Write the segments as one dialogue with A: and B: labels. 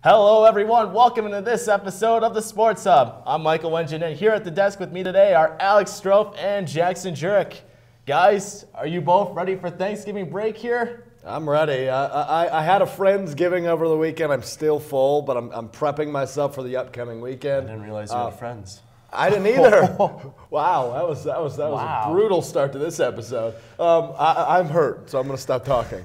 A: Hello everyone, welcome to this episode of the Sports Hub. I'm Michael Wengrzyn, and here at the desk with me today are Alex Strouf and Jackson Jirik. Guys, are you both ready for Thanksgiving break here?
B: I'm ready. I had a Friendsgiving over the weekend. I'm still full, but I'm prepping myself for the upcoming weekend.
C: I didn't realize you had friends.
B: I didn't either. Wow, that was a brutal start to this episode. I'm hurt, so I'm going to stop talking.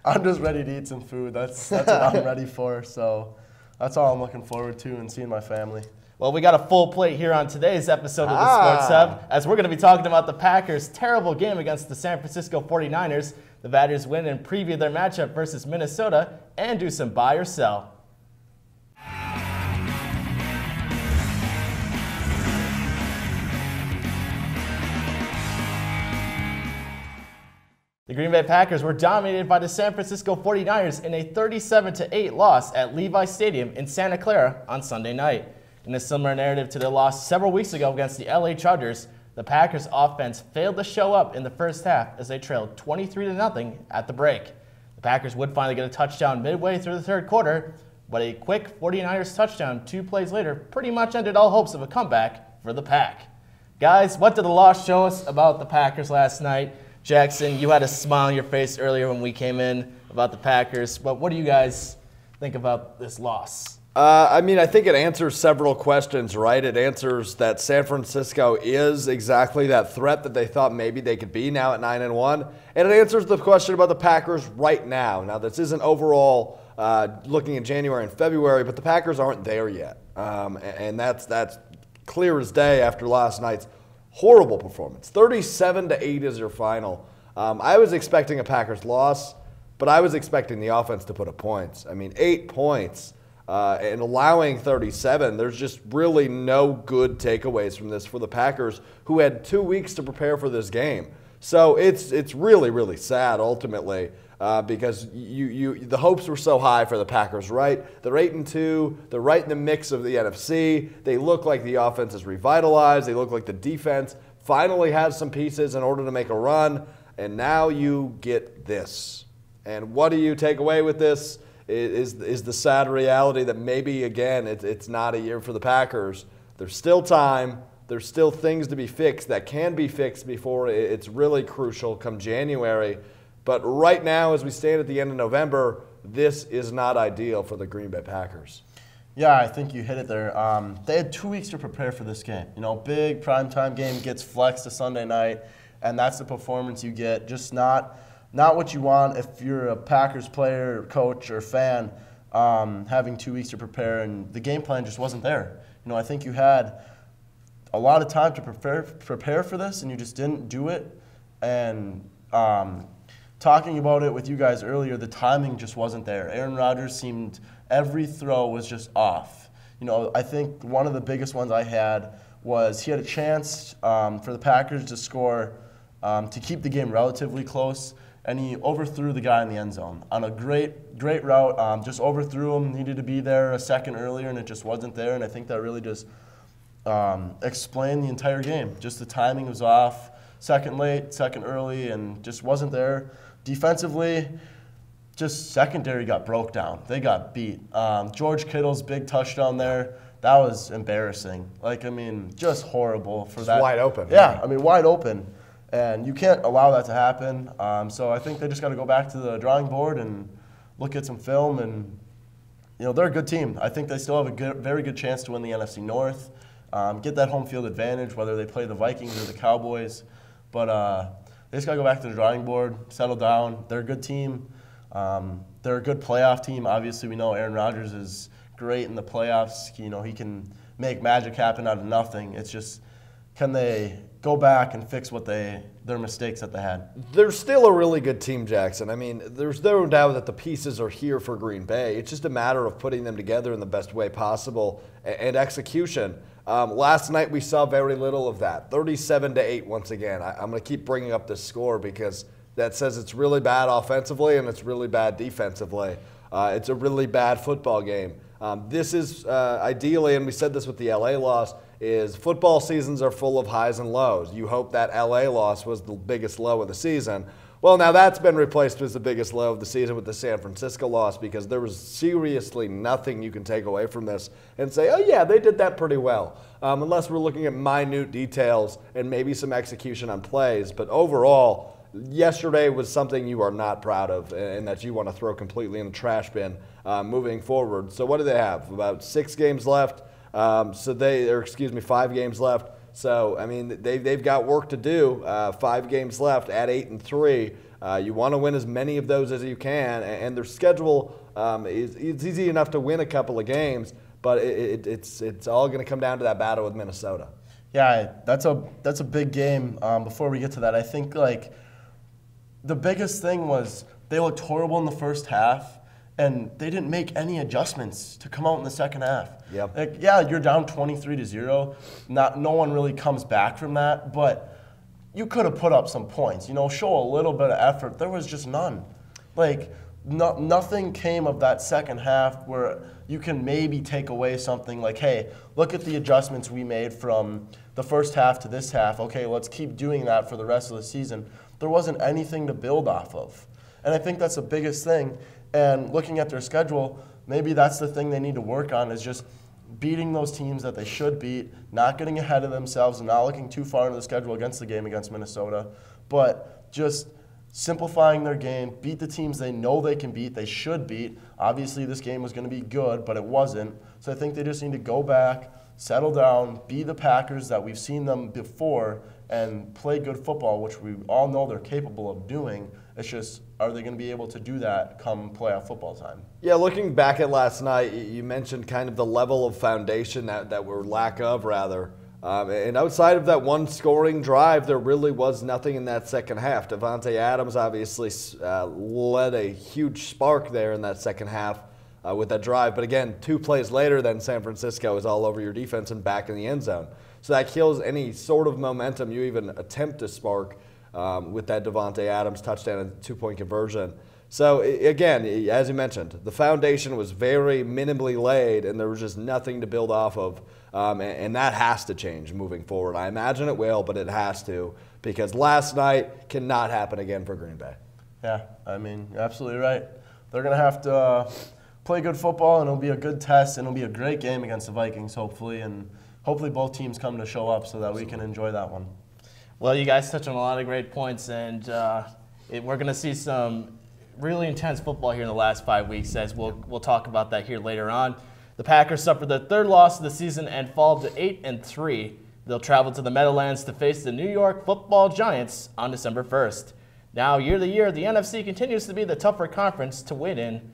C: I'm just ready to eat some food. That's what I'm ready for. So that's all I'm looking forward to and seeing my family.
A: Well, we got a full plate here on today's episode of the Sports Hub, as we're going to be talking about the Packers' terrible game against the San Francisco 49ers, the Badgers win and preview their matchup versus Minnesota, and do some buy or sell. The Green Bay Packers were dominated by the San Francisco 49ers in a 37-8 loss at Levi Stadium in Santa Clara on Sunday night. In a similar narrative to their loss several weeks ago against the LA Chargers, the Packers offense failed to show up in the first half as they trailed 23-0 at the break. The Packers would finally get a touchdown midway through the third quarter, but a quick 49ers touchdown 2 plays later pretty much ended all hopes of a comeback for the Pack. Guys, what did the loss show us about the Packers last night? Jackson, you had a smile on your face earlier when we came in about the Packers, but what do you guys think about this loss?
B: I think it answers several questions, right? It answers that San Francisco is exactly that threat that they thought maybe they could be now at 9-1, and it answers the question about the Packers right now. Now, this isn't overall looking at January and February, but the Packers aren't there yet, and that's clear as day after last night's horrible performance. 37-8 is your final. I was expecting a Packers loss, but I was expecting the offense to put up points. 8 points and allowing 37. There's just really no good takeaways from this for the Packers, who had 2 weeks to prepare for this game. So it's really, really sad ultimately because the hopes were so high for the Packers, right? They're 8-2. They're right in the mix of the NFC. They look like the offense is revitalized. They look like the defense finally has some pieces in order to make a run. And now you get this. And what do you take away with this is the sad reality that maybe, again, it's not a year for the Packers. There's still time. There's still things to be fixed that can be fixed before it's really crucial come January. But right now, as we stand at the end of November, this is not ideal for the Green Bay Packers.
C: Yeah, I think you hit it there. They had 2 weeks to prepare for this game. Big primetime game gets flexed to Sunday night, and that's the performance you get. Just not what you want if you're a Packers player, coach, or fan, having 2 weeks to prepare, and the game plan just wasn't there. I think you had a lot of time to prepare for this, and you just didn't do it. And talking about it with you guys earlier, the timing just wasn't there. Aaron Rodgers seemed every throw was just off. I think one of the biggest ones I had was he had a chance for the Packers to score to keep the game relatively close, and he overthrew the guy in the end zone on a great route. Just overthrew him. Needed to be there a second earlier, and it just wasn't there. And I think that really just explained the entire game. Just the timing was off. Second late, second early, and just wasn't there. Defensively, just secondary got broke down. They got beat. George Kittle's big touchdown there, that was embarrassing. Just horrible for that.
B: Wide open.
C: Yeah, wide open. And you can't allow that to happen. So I think they just got to go back to the drawing board and look at some film. And, they're a good team. I think they still have a very good chance to win the NFC North, get that home field advantage, whether they play the Vikings or the Cowboys. But they just got to go back to the drawing board, settle down. They're a good team. They're a good playoff team. Obviously, we know Aaron Rodgers is great in the playoffs. He can make magic happen out of nothing. It's just, can they go back and fix their mistakes that they had?
B: They're still a really good team, Jackson. There's no doubt that the pieces are here for Green Bay. It's just a matter of putting them together in the best way possible and execution. Last night we saw very little of that. 37-8 once again. I'm going to keep bringing up this score because that says it's really bad offensively and it's really bad defensively. It's a really bad football game. This is ideally, and we said this with the LA loss, is football seasons are full of highs and lows. You hope that LA loss was the biggest low of the season. Well, now that's been replaced as the biggest low of the season with the San Francisco loss, because there was seriously nothing you can take away from this and say, oh yeah, they did that pretty well. Unless we're looking at minute details and maybe some execution on plays. But overall, yesterday was something you are not proud of and that you want to throw completely in the trash bin moving forward. So what do they have? About 6 games left. 5 games left. So, I mean, they've got work to do. 5 games left at 8-3. You want to win as many of those as you can, and their schedule is easy enough to win a couple of games, but it's all going to come down to that battle with Minnesota.
C: Yeah, that's a big game. Before we get to that, I think like the biggest thing was they looked horrible in the first half, and they didn't make any adjustments to come out in the second half.
B: Yep.
C: Like, yeah, you're down 23-0. No one really comes back from that, but you could have put up some points. You know, show a little bit of effort. There was just none. Like, nothing came of that second half where you can maybe take away something like, hey, look at the adjustments we made from the first half to this half. Okay, let's keep doing that for the rest of the season. There wasn't anything to build off of. And I think that's the biggest thing. And looking at their schedule, maybe that's the thing they need to work on, is just beating those teams that they should beat, not getting ahead of themselves and not looking too far into the schedule against the game against Minnesota, but just simplifying their game, beat the teams they know they can beat, they should beat. Obviously, this game was going to be good, but it wasn't. So I think they just need to go back, settle down, be the Packers that we've seen them before, and play good football, which we all know they're capable of doing. It's just, are they going to be able to do that come playoff football time?
B: Yeah, looking back at last night, you mentioned kind of the level of foundation that we're lack of, rather. And outside of that one scoring drive, there really was nothing in that second half. Davante Adams obviously led a huge spark there in that second half with that drive. But again, 2 plays later, then San Francisco is all over your defense and back in the end zone. So that kills any sort of momentum you even attempt to spark with that Davante Adams touchdown and 2-point conversion. So again, as you mentioned, the foundation was very minimally laid, and there was just nothing to build off of, and that has to change moving forward. I imagine it will, but it has to, because last night cannot happen again for Green Bay.
C: Yeah, I mean, you're absolutely right. They're going to have to play good football, and it'll be a good test, and it'll be a great game against the Vikings, hopefully, and hopefully both teams come to show up so that we can enjoy that one.
A: Well, you guys touched on a lot of great points, and we're going to see some really intense football here in the last 5 weeks, as we'll talk about that here later on. The Packers suffered their 3rd loss of the season and fall to 8-3. They'll travel to the Meadowlands to face the New York Football Giants on December 1st. Now, year to year, the NFC continues to be the tougher conference to win in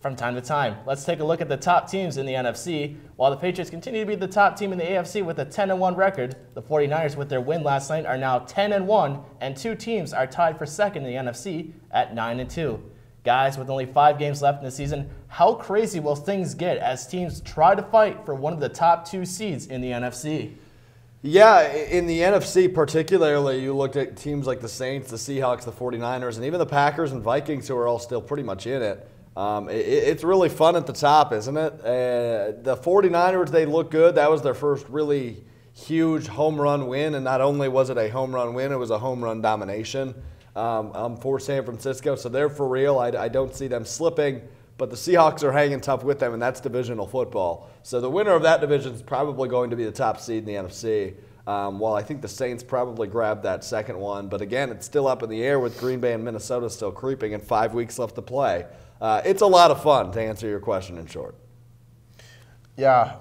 A: from time to time. Let's take a look at the top teams in the NFC. While the Patriots continue to be the top team in the AFC with a 10-1 record, the 49ers, with their win last night, are now 10-1, and 2 teams are tied for second in the NFC at 9-2. Guys, with only 5 games left in the season, how crazy will things get as teams try to fight for one of the top 2 seeds in the NFC?
B: Yeah, in the NFC particularly, you looked at teams like the Saints, the Seahawks, the 49ers, and even the Packers and Vikings, who are all still pretty much in it. It's really fun at the top, isn't it? The 49ers, they look good. That was their first really huge home run win, and not only was it a home run win, it was a home run domination for San Francisco. So they're for real. I don't see them slipping, but the Seahawks are hanging tough with them, and that's divisional football. So the winner of that division is probably going to be the top seed in the NFC. While I think the Saints probably grabbed that second one. But again, it's still up in the air with Green Bay and Minnesota still creeping and 5 weeks left to play. It's a lot of fun, to answer your question in short.
C: Yeah,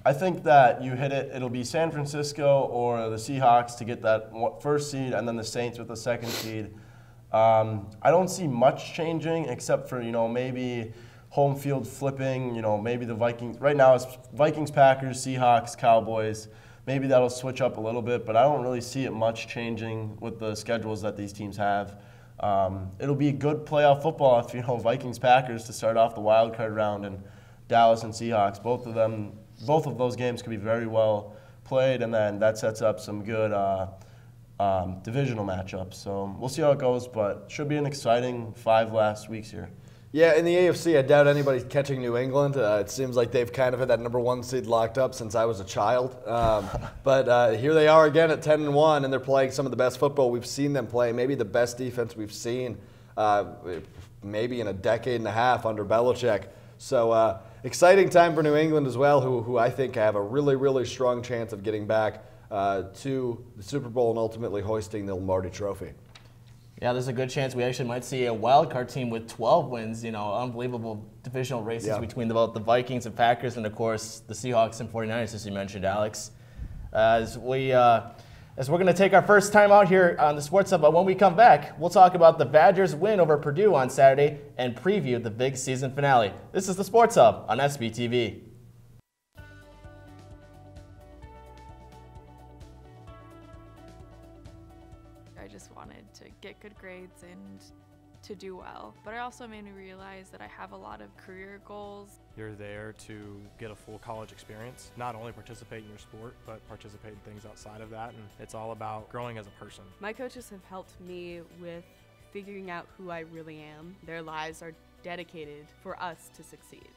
C: I think that you hit it. It'll be San Francisco or the Seahawks to get that first seed, and then the Saints with the second seed. I don't see much changing except for, maybe home field flipping, maybe the Vikings. Right now it's Vikings, Packers, Seahawks, Cowboys. Maybe that'll switch up a little bit, but I don't really see it much changing with the schedules that these teams have. It'll be good playoff football if, Vikings, Packers to start off the wild card round, and Dallas and Seahawks. Both of those games could be very well played, and then that sets up some good divisional matchups. So we'll see how it goes, but should be an exciting 5 last weeks here.
B: Yeah, in the AFC, I doubt anybody's catching New England. It seems like they've kind of had that #1 seed locked up since I was a child. But here they are again at 10-1, and they're playing some of the best football we've seen them play. Maybe the best defense we've seen, maybe in a decade and a half under Belichick. So exciting time for New England as well, who I think have a really, really strong chance of getting back to the Super Bowl and ultimately hoisting the Lombardi Trophy.
A: Yeah, there's a good chance we actually might see a wild card team with 12 wins. You know, unbelievable divisional races between both the Vikings and Packers, and of course the Seahawks and 49ers, as you mentioned, Alex. As we're going to take our first time out here on the Sports Hub, but when we come back, we'll talk about the Badgers' win over Purdue on Saturday and preview the big season finale. This is the Sports Hub on SBTV.
D: To get good grades and to do well. But it also made me realize that I have a lot of career goals.
E: You're there to get a full college experience, not only participate in your sport, but participate in things outside of that, and it's all about growing as a person.
F: My coaches have helped me with figuring out who I really am. Their lives are dedicated for us to succeed.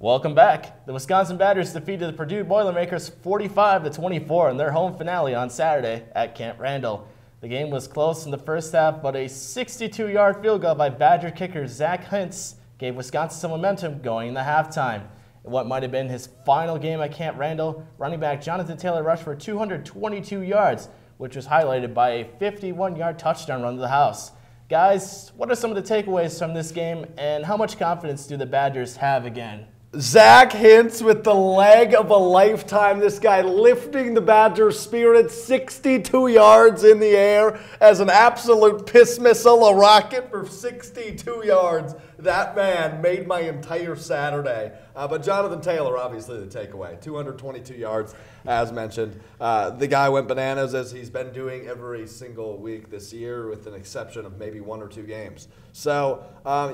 A: Welcome back. The Wisconsin Badgers defeated the Purdue Boilermakers 45-24 in their home finale on Saturday at Camp Randall. The game was close in the first half, but a 62-yard field goal by Badger kicker Zach Hintz gave Wisconsin some momentum going into halftime. In what might have been his final game at Camp Randall, running back Jonathan Taylor rushed for 222 yards, which was highlighted by a 51-yard touchdown run to the house. Guys, what are some of the takeaways from this game, and how much confidence do the Badgers have again?
B: Zach Hintz with the leg of a lifetime. This guy lifting the Badgers' spirit 62 yards in the air as an absolute piss missile, a rocket for 62 yards. That man made my entire Saturday. But Jonathan Taylor, obviously the takeaway. 222 yards, as mentioned. The guy went bananas, as he's been doing every single week this year, with an exception of maybe 1 or 2 games. So,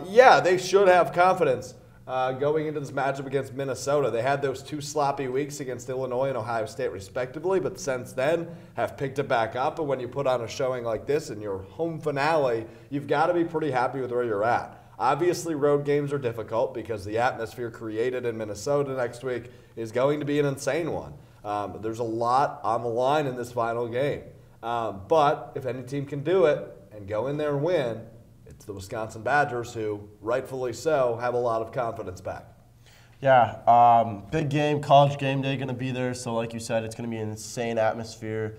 B: yeah, they should have confidence. Going into this matchup against Minnesota. They had those 2 sloppy weeks against Illinois and Ohio State respectively, but since then have picked it back up. And when you put on a showing like this in your home finale, you've got to be pretty happy with where you're at. Obviously, road games are difficult because the atmosphere created in Minnesota next week is going to be an insane one. There's a lot on the line in this final game. But if any team can do it and go in there and win, it's the Wisconsin Badgers, who, rightfully so, have a lot of confidence back.
C: Yeah, big game, college game day going to be there. So like you said, it's going to be an insane atmosphere.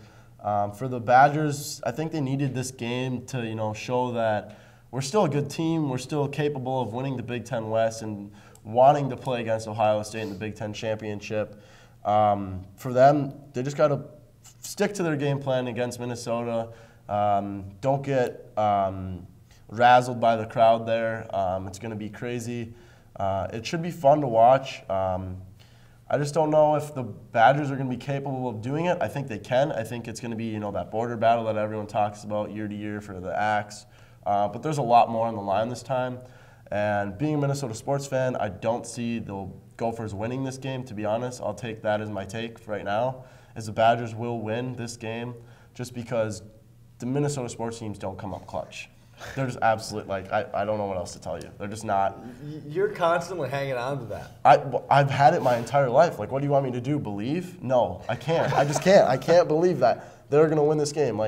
C: For the Badgers, I think they needed this game to, show that we're still a good team. We're still capable of winning the Big Ten West and wanting to play against Ohio State in the Big Ten Championship. For them, they just got to stick to their game plan against Minnesota. Don't get razzled by the crowd there. It's going to be crazy. It should be fun to watch. I just don't know if the Badgers are going to be capable of doing it. I think they can. I think it's going to be, that border battle that everyone talks about year to year for the Axe. But there's a lot more on the line this time. And being a Minnesota sports fan, I don't see the Gophers winning this game, to be honest. I'll take that as my take right now, is the Badgers will win this game just because the Minnesota sports teams don't come up clutch. They're just absolute, I don't know what else to tell you. They're just not.
B: You're constantly hanging on to that.
C: I've had it my entire life. What do you want me to do, believe? No, I can't. I just can't. I can't believe that they're going to win this game.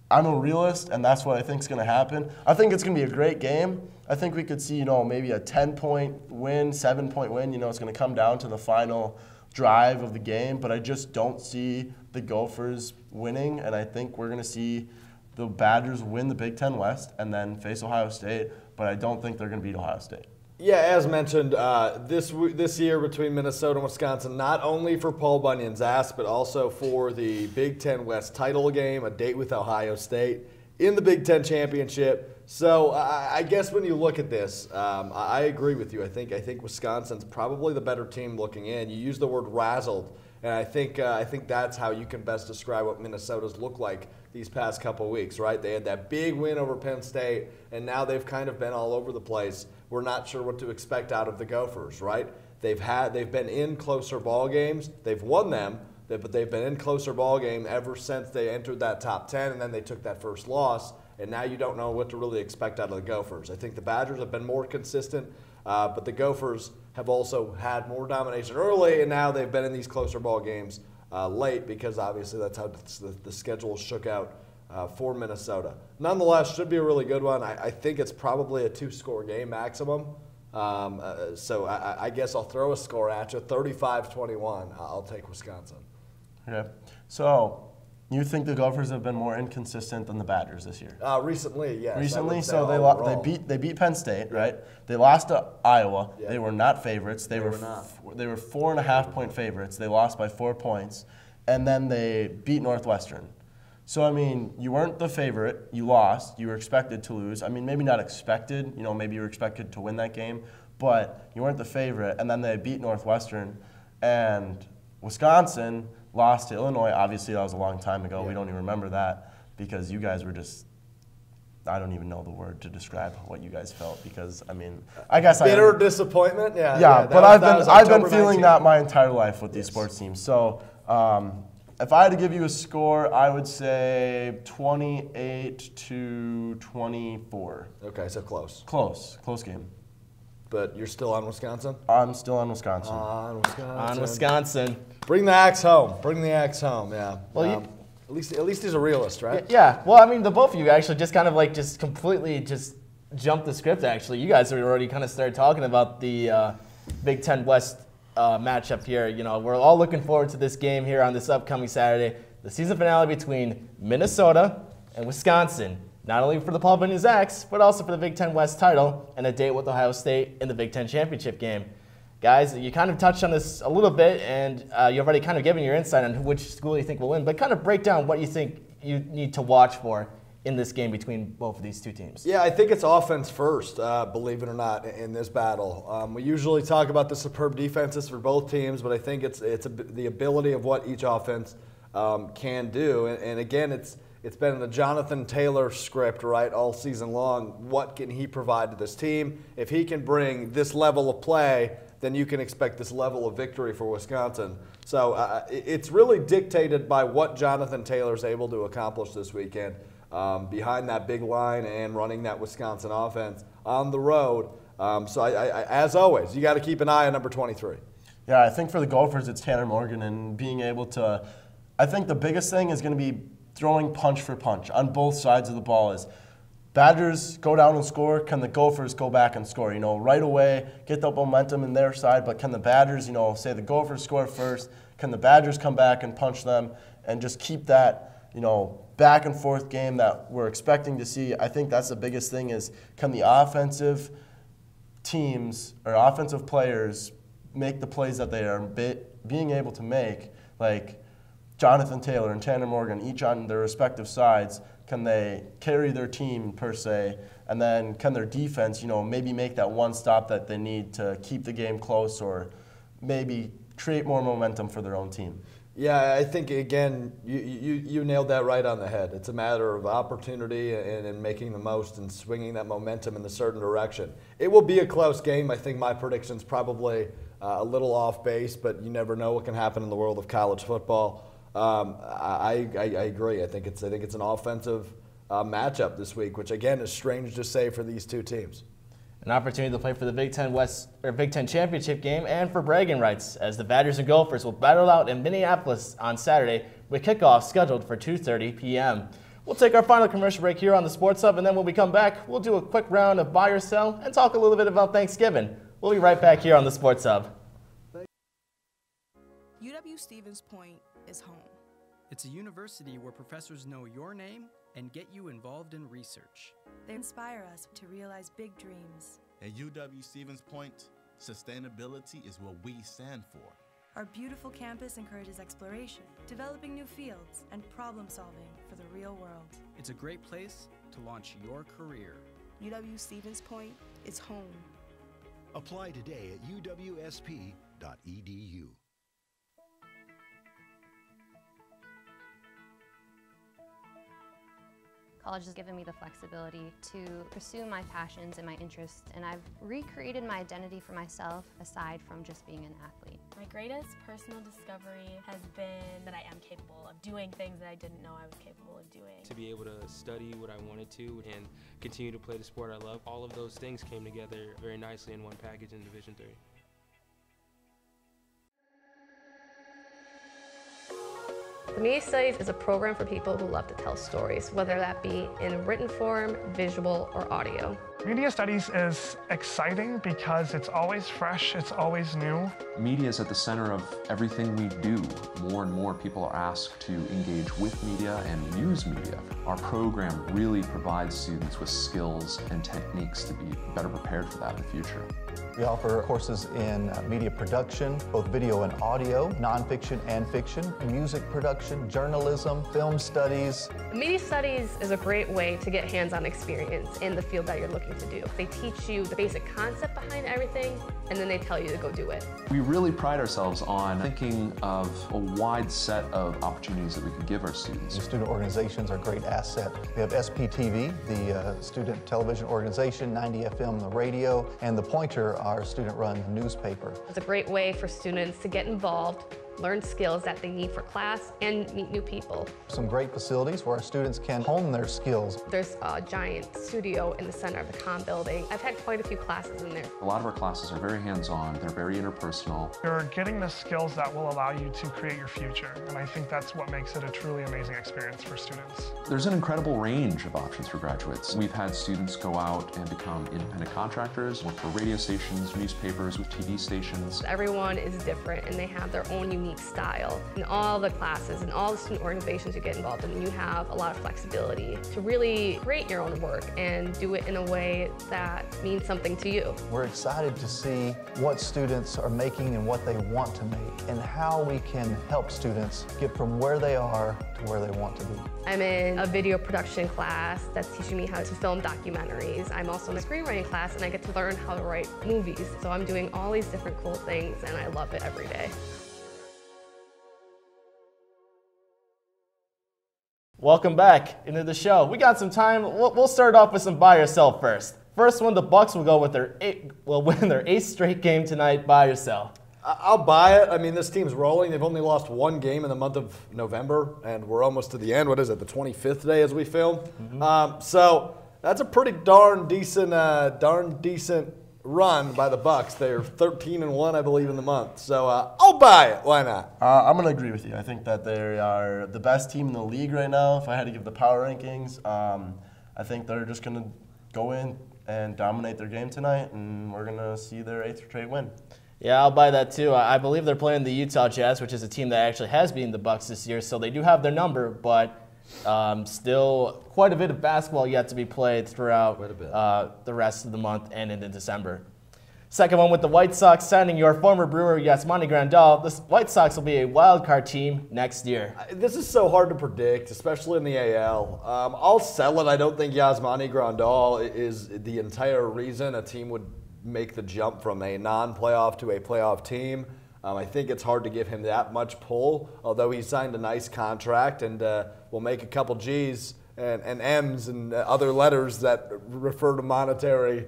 C: I'm a realist, and that's what I think is going to happen. I think it's going to be a great game. I think we could see, maybe a 10-point win, 7-point win. It's going to come down to the final drive of the game, but I just don't see the Gophers winning, and I think we're going to see the Badgers win the Big Ten West and then face Ohio State, but I don't think they're going to beat Ohio State.
B: Yeah, as mentioned, this year between Minnesota and Wisconsin, not only for Paul Bunyan's ass, but also for the Big Ten West title game, a date with Ohio State in the Big Ten championship. So I guess when you look at this, I agree with you. I think Wisconsin's probably the better team looking in. You use the word razzled, and I think that's how you can best describe what Minnesota's look like these past couple of weeks, right? They had that big win over Penn State, and now they've kind of been all over the place. We're not sure what to expect out of the Gophers, right? They've been in closer ball games. They've won them, but they've been in closer ball game ever since they entered that top 10, and then they took that first loss, and now you don't know what to really expect out of the Gophers. I think the Badgers have been more consistent, but the Gophers have also had more domination early, and now they've been in these closer ball games late, because obviously that's how the schedule shook out for Minnesota. Nonetheless, should be a really good one. I think it's probably a 2-score game maximum. So I guess I'll throw a score at you, 35-21. I'll take Wisconsin.
C: Okay. So you think the Gophers have been more inconsistent than the Badgers this year?
B: Recently, yes.
C: Recently, so they beat Penn State, right? They lost to Iowa. Yeah. They were not favorites. They were 4.5-point favorites. They lost by 4 points, and then they beat Northwestern. So I mean, you weren't the favorite. You lost. You were expected to lose. I mean, maybe not expected. You know, maybe you were expected to win that game, but you weren't the favorite. And then they beat Northwestern, and Wisconsin lost to Illinois. Obviously, that was a long time ago. Yeah. We don't even remember that because you guys were just, I don't even know the word to describe what you guys felt, because I mean, I guess
B: bitter disappointment.
C: Yeah, but I've been feeling that my entire life with these sports teams. So if I had to give you a score, I would say 28-24.
B: Okay, so close.
C: Close game.
B: But you're still on Wisconsin?
C: I'm still on Wisconsin.
A: On Wisconsin.
B: Bring the axe home. Yeah.
A: Well,
B: at least he's a realist, right?
A: Yeah. Well, I mean, the both of you actually just kind of like just completely just jumped the script. Actually, you guys have already kind of started talking about the Big Ten West matchup here. You know, we're all looking forward to this game here on this upcoming Saturday, the season finale between Minnesota and Wisconsin. Not only for the Paul Bunyan Zacks, but also for the Big Ten West title and a date with Ohio State in the Big Ten championship game. Guys, you kind of touched on this a little bit, and you've already kind of given your insight on which school you think will win, but kind of break down what you think you need to watch for in this game between both of these two teams.
B: Yeah, I think it's offense first, believe it or not, in this battle. We usually talk about the superb defenses for both teams, but I think it's the ability of what each offense can do. And again, it's been the Jonathan Taylor script, right, all season long. What can he provide to this team? If he can bring this level of play, then you can expect this level of victory for Wisconsin. So it's really dictated by what Jonathan Taylor's able to accomplish this weekend behind that big line and running that Wisconsin offense on the road. So as always, you got to keep an eye on number 23.
C: Yeah, I think for the Gophers, it's Tanner Morgan and being able to – I think the biggest thing is going to be throwing punch for punch on both sides of the ball. Is Badgers go down and score, can the Gophers go back and score? You know, right away, get the momentum in their side, but can the Badgers, you know, say the Gophers score first, can the Badgers come back and punch them and just keep that, you know, back and forth game that we're expecting to see? I think that's the biggest thing is, can the offensive teams or offensive players make the plays that they are being able to make, like Jonathan Taylor and Tanner Morgan, each on their respective sides? Can they carry their team, per se? And then can their defense, you know, maybe make that one stop that they need to keep the game close or maybe create more momentum for their own team?
B: Yeah, I think, again, you nailed that right on the head. It's a matter of opportunity and making the most and swinging that momentum in a certain direction. It will be a close game. I think my prediction's probably a little off base, but you never know what can happen in the world of college football. I agree. I think it's an offensive matchup this week, which again is strange to say for these two teams.
A: An opportunity to play for the Big Ten West or Big Ten championship game and for bragging rights, as the Badgers and Gophers will battle out in Minneapolis on Saturday with kickoff scheduled for 2:30 p.m. We'll take our final commercial break here on the Sports Hub, and then when we come back, we'll do a quick round of buy or sell and talk a little bit about Thanksgiving. We'll be right back here on the Sports Hub.
G: UW-Stevens Point is home.
H: It's a university where professors know your name and get you involved in research.
I: They inspire us to realize big dreams. At UW-Stevens Point, sustainability is what we stand for.
J: Our beautiful campus encourages exploration, developing new fields, and problem solving for the real world.
H: It's a great place to launch your career.
G: UW-Stevens Point is home.
K: Apply today at uwsp.edu.
L: College has given me the flexibility to pursue my passions and my interests, and I've recreated my identity for myself aside from just being an athlete.
M: My greatest personal discovery has been that I am capable of doing things that I didn't know I was capable of doing.
N: To be able to study what I wanted to and continue to play the sport I love, all of those things came together very nicely in one package in Division III.
O: The Media Studies is a program for people who love to tell stories, whether that be in written form, visual, or audio.
P: Media Studies is exciting because it's always fresh, it's always new.
Q: Media is at the center of everything we do. More and more people are asked to engage with media and use media. Our program really provides students with skills and techniques to be better prepared for that in the future.
R: We offer courses in media production, both video and audio, nonfiction and fiction, music production, journalism, film studies.
O: Media Studies is a great way to get hands-on experience in the field that you're looking to do. They teach you the basic concept behind everything, and then they tell you to go do it.
Q: We really pride ourselves on thinking of a wide set of opportunities that we can give our students.
R: The student organizations are a great asset. We have SPTV, the student television organization, 90 FM, the radio, and the Pointer, our student-run newspaper.
O: It's a great way for students to get involved, learn skills that they need for class, and meet new people.
R: Some great facilities where our students can hone their skills.
O: There's a giant studio in the center of the comm building. I've had quite a few classes in there.
Q: A lot of our classes are very hands-on, they're very interpersonal.
P: You're getting the skills that will allow you to create your future, and I think that's what makes it a truly amazing experience for students.
Q: There's an incredible range of options for graduates. We've had students go out and become independent contractors, work for radio stations, newspapers, with TV stations.
O: Everyone is different, and they have their own unique style. In all the classes and all the student organizations you get involved in, you have a lot of flexibility to really create your own work and do it in a way that means something to you.
R: We're excited to see what students are making and what they want to make, and how we can help students get from where they are to where they want to be.
O: I'm in a video production class that's teaching me how to film documentaries. I'm also in a screenwriting class, and I get to learn how to write movies. So I'm doing all these different cool things, and I love it every day.
A: Welcome back into the show. We got some time. We'll start off with some buy or sell first. First one, the Bucks will go with win their 8th straight game tonight. Buy or sell?
B: I'll buy it. I mean, this team's rolling. They've only lost one game in the month of November, and we're almost to the end. What is it, the 25th day as we film? Mm-hmm. So that's a pretty darn decent run by the Bucks. They're 13-1, I believe, in the month. So I'll buy it. Why not?
C: I'm going to agree with you. I think that they are the best team in the league right now. If I had to give the power rankings, I think they're just going to go in and dominate their game tonight, and we're going to see their 8th straight win.
A: Yeah, I'll buy that too. I believe they're playing the Utah Jazz, which is a team that actually has beaten the Bucks this year, so they do have their number, but still quite a bit of basketball yet to be played throughout the rest of the month and into December. Second one with the White Sox signing your former Brewer Yasmani Grandal. The White Sox will be a wild card team next year.
B: This is so hard to predict, especially in the AL. I'll sell it. I don't think Yasmani Grandal is the entire reason a team would make the jump from a non-playoff to a playoff team. I think it's hard to give him that much pull, although he signed a nice contract and will make a couple G's and M's and other letters that refer to monetary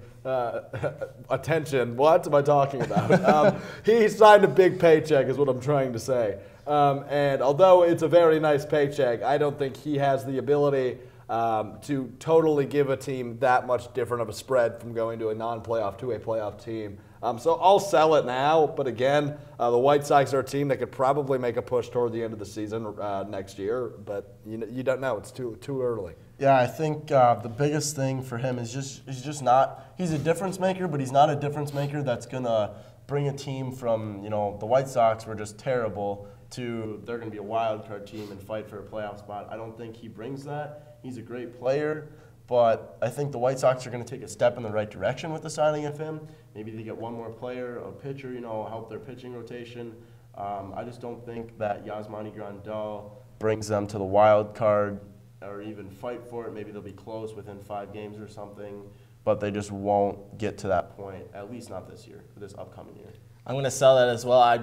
B: attention. What am I talking about? He signed a big paycheck is what I'm trying to say. And although it's a very nice paycheck, I don't think he has the ability to totally give a team that much different of a spread from going to a non-playoff to a playoff team. So I'll sell it now, but again, the White Sox are a team that could probably make a push toward the end of the season next year, but you don't know. It's too early.
C: Yeah, I think the biggest thing for him is he's a difference maker, but he's not a difference maker that's going to bring a team from, the White Sox were just terrible to they're going to be a wild card team and fight for a playoff spot. I don't think he brings that. He's a great player, But I think the White Sox are going to take a step in the right direction with the signing of him. Maybe they get one more player, a pitcher, help their pitching rotation. I just don't think that Yasmani Grandal brings them to the wild card or even fight for it. Maybe they'll be close within 5 games or something, but they just won't get to that point, at least not this year, this upcoming year.
A: I'm going to sell that as well. I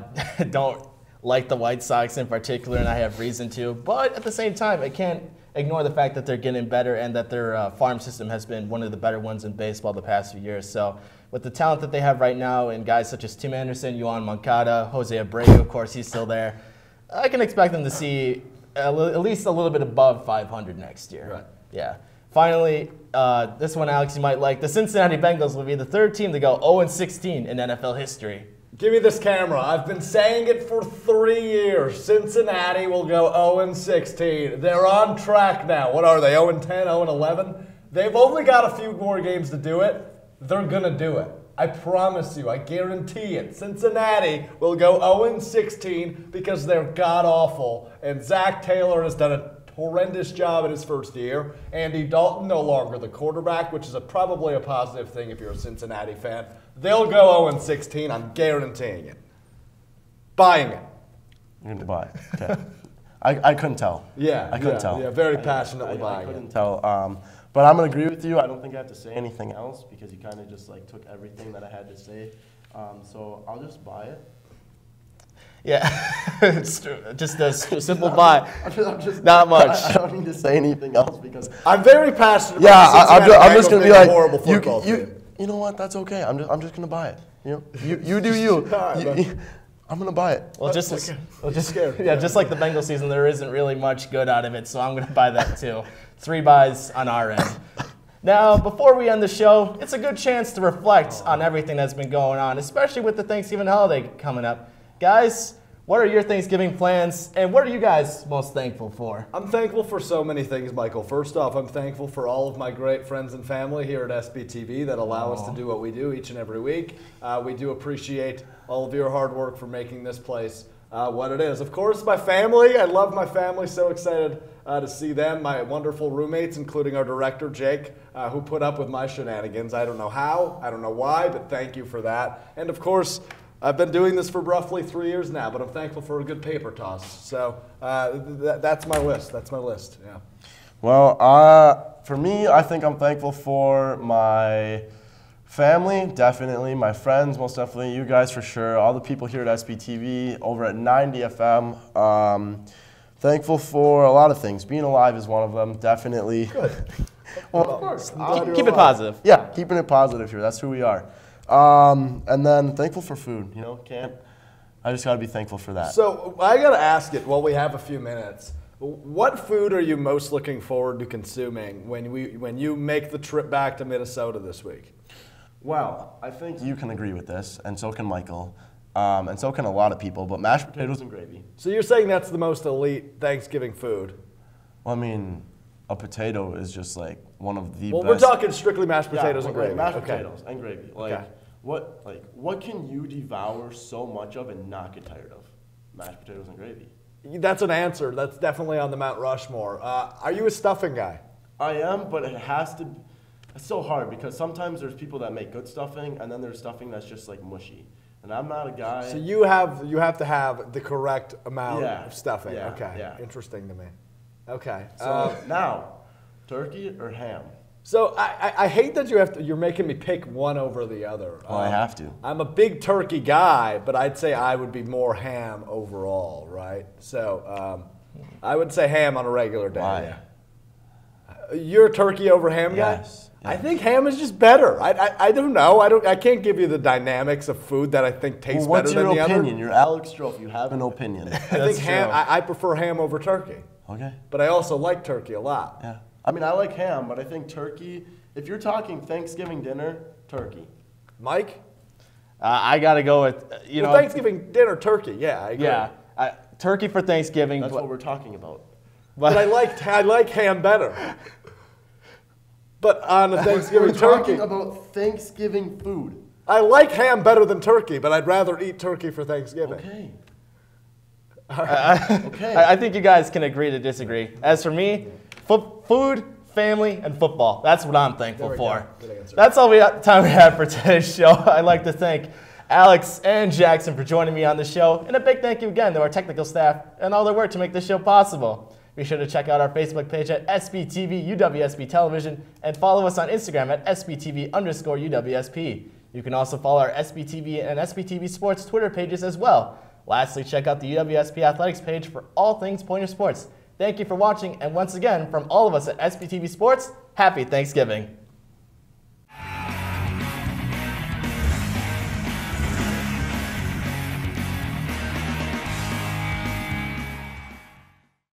A: don't like the White Sox in particular, and I have reason to. But at the same time, I can't ignore the fact that they're getting better and that their farm system has been one of the better ones in baseball the past few years. So with the talent that they have right now and guys such as Tim Anderson, Yohan Moncada, Jose Abreu, of course, he's still there, I can expect them to see at least a little bit above 500 next year.
B: Right.
A: Yeah. Finally, this one, Alex, you might like. The Cincinnati Bengals will be the 3rd team to go 0-16 in NFL history.
B: Give me this camera. I've been saying it for 3 years. Cincinnati will go 0-16. They're on track now. What are they, 0-10, 0-11? They've only got a few more games to do it. They're going to do it. I promise you. I guarantee it. Cincinnati will go 0-16 because they're god-awful. And Zach Taylor has done a horrendous job in his first year. Andy Dalton no longer the quarterback, which is probably a positive thing if you're a Cincinnati fan. They'll go 0-16. I'm guaranteeing it. Buying it.
C: You're going to buy it. Okay. I couldn't tell.
B: Yeah.
C: I couldn't tell.
B: Yeah, very passionately buying
C: I couldn't
B: it.
C: tell. But I'm going to agree with you. I don't think I have to say anything else because you kind of just took everything that I had to say. So I'll just buy it.
A: Yeah, it's just a simple buy.
C: I'm just,
A: not much.
C: I don't need to say anything else because
B: I'm very passionate.
C: Yeah, I'm just going to be like,
B: horrible football team.
C: You know what? That's okay. I'm just going to buy it. You do you. I'm going to buy it.
A: Well, just like the Bengals season, there isn't really much good out of it, so I'm going to buy that too. 3 buys on our end. Now, before we end the show, it's a good chance to reflect on everything that's been going on, especially with the Thanksgiving holiday coming up. Guys, what are your Thanksgiving plans, and what are you guys most thankful for?
B: I'm thankful for so many things, Michael. First off, I'm thankful for all of my great friends and family here at SBTV that allow us to do what we do each and every week. We do appreciate all of your hard work for making this place what it is. Of course, my family. I love my family. So excited to see them. My wonderful roommates, including our director, Jake, who put up with my shenanigans. I don't know how, I don't know why, but thank you for that. And of course, I've been doing this for roughly 3 years now, but I'm thankful for a good paper toss. So that's my list. That's my list. Yeah.
C: Well, for me, I think I'm thankful for my family, definitely. My friends, most definitely. You guys, for sure. All the people here at SBTV, over at 90 FM. Thankful for a lot of things. Being alive is one of them, definitely.
B: Good.
C: Well, of course.
A: Keep it positive.
C: Yeah, keeping it positive here. That's who we are. And then thankful for food. I just got to be thankful for that.
B: So I got to ask it while we have a few minutes. What food are you most looking forward to consuming when you make the trip back to Minnesota this week?
C: Well, I think you can agree with this, and so can Michael, and so can a lot of people, but mashed potatoes and gravy.
B: So you're saying that's the most elite Thanksgiving food?
C: Well, I mean, a potato is just one of the best.
B: Well, we're talking strictly mashed potatoes and gravy.
C: Mashed potatoes and gravy. What can you devour so much of and not get tired of? Mashed potatoes and gravy.
B: That's an answer. That's definitely on the Mount Rushmore. Are you a stuffing guy?
C: I am, but it has to. It's so hard because sometimes there's people that make good stuffing, and then there's stuffing that's just mushy. And I'm not a guy.
B: So you have to have the correct amount of stuffing.
C: Yeah,
B: okay.
C: Yeah.
B: Interesting to me. Okay.
C: So now, turkey or ham?
B: So I hate that you're making me pick one over the other.
C: Well, I have to.
B: I'm a big turkey guy, but I'd say I would be more ham overall, right? So I would say ham on a regular day.
C: Why?
B: You're a turkey over ham guy?
C: Yes.
B: I think ham is just better. I don't know. I can't give you the dynamics of food that I think tastes better than the other.
C: What's your opinion? You're Alex Strouf. You have an opinion.
B: I think ham. I prefer ham over turkey.
C: Okay.
B: But I also like turkey a lot.
C: Yeah. I mean, I like ham, but I think turkey, if you're talking Thanksgiving dinner, turkey.
B: Mike?
A: I got to go with,
B: Thanksgiving dinner, turkey, yeah, I agree.
A: Yeah, turkey for Thanksgiving.
C: That's what we're talking about.
B: But I like ham better. But on a Thanksgiving turkey.
C: We're talking about Thanksgiving food.
B: I like ham better than turkey, but I'd rather eat turkey for Thanksgiving.
C: Okay.
A: Okay. I think you guys can agree to disagree. As for me, food family, and football. That's what I'm thankful for.
B: Good answer.
A: That's all time we have for today's show. I'd like to thank Alex and Jackson for joining me on the show, and a big thank you again to our technical staff and all their work to make this show possible. Be sure to check out our Facebook page at SBTV UWSP Television and follow us on Instagram at SBTV_UWSP. You can also follow our SBTV and SBTV Sports Twitter pages as well. Lastly, check out the UWSP Athletics page for all things Pointer Sports. Thank you for watching, and once again, from all of us at SBTV Sports, happy Thanksgiving.